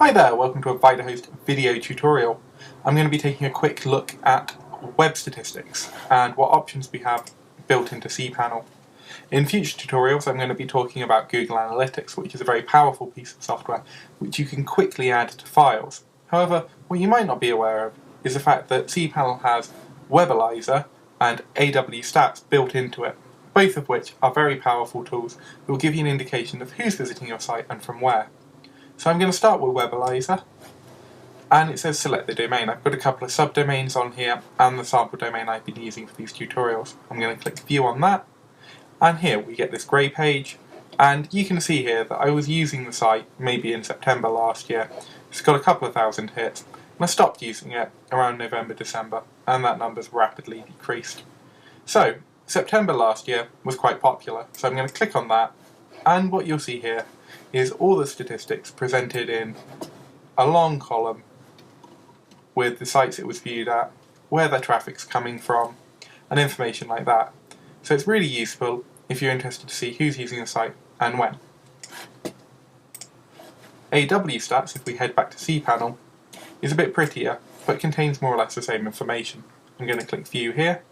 Hi there, welcome to a Vidahost video tutorial. I'm going to be taking a quick look at web statistics and what options we have built into Cpanel. In future tutorials I'm going to be talking about Google Analytics, which is a very powerful piece of software which you can quickly add to files. However, what you might not be aware of is the fact that Cpanel has Webstats and Webstats built into it, both of which are very powerful tools that will give you an indication of who's visiting your site and from where. So I'm going to start with Webstats, and it says select the domain. I've put a couple of subdomains on here and the sample domain I've been using for these tutorials. I'm going to click view on that, and here we get this grey page, and you can see here that I was using the site maybe in September last year. It's got a couple of thousand hits, and I stopped using it around November, December, and that number's rapidly decreased. So September last year was quite popular, so I'm going to click on that, and what you'll see here is all the statistics presented in a long column with the sites it was viewed at, where their traffic's coming from, and information like that. So it's really useful if you're interested to see who's using the site and when. Wstats, if we head back to Cpanel, is a bit prettier, but contains more or less the same information. I'm going to click view here,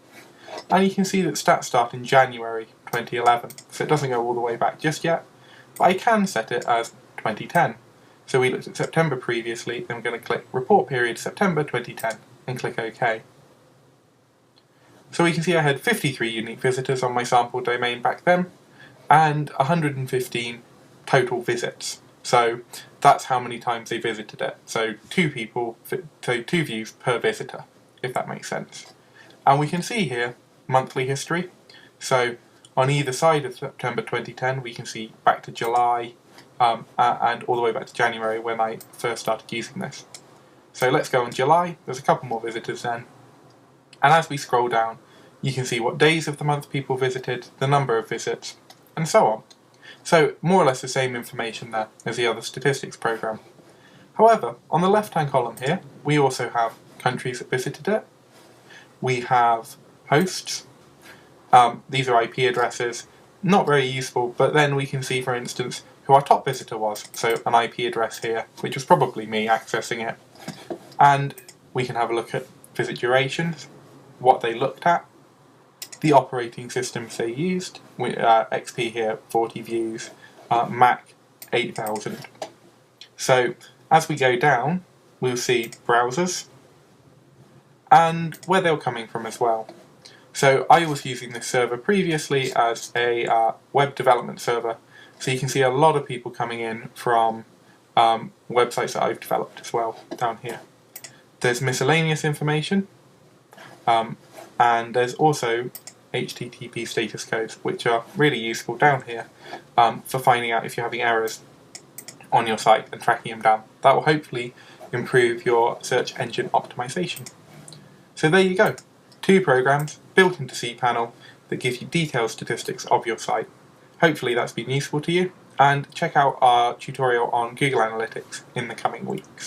and you can see that stats start in January 2011, so it doesn't go all the way back just yet. But I can set it as 2010. So we looked at September previously, then we're going to click Report Period September 2010 and click OK. So we can see I had 53 unique visitors on my sample domain back then, and 115 total visits. So that's how many times they visited it. So two views per visitor, if that makes sense. And we can see here monthly history. So on either side of September 2010 we can see back to July and all the way back to January when I first started using this. So let's go on July, there's a couple more visitors then. And as we scroll down you can see what days of the month people visited, the number of visits, and so on. So more or less the same information there as the other statistics program. However, on the left hand column here we also have countries that visited it. We have hosts. These are IP addresses, not very useful, but then we can see, for instance, who our top visitor was. So an IP address here, which was probably me accessing it. And we can have a look at visit durations, what they looked at, the operating systems they used, XP here 40 views, Mac 8000. So as we go down, we'll see browsers and where they were coming from as well. So I was using this server previously as a web development server, so you can see a lot of people coming in from websites that I've developed as well down here. There's miscellaneous information, and there's also HTTP status codes, which are really useful down here for finding out if you're having errors on your site and tracking them down. That will hopefully improve your search engine optimization. So there you go. Two programs built into Cpanel that give you detailed statistics of your site. Hopefully that's been useful to you, and check out our tutorial on Google Analytics in the coming weeks.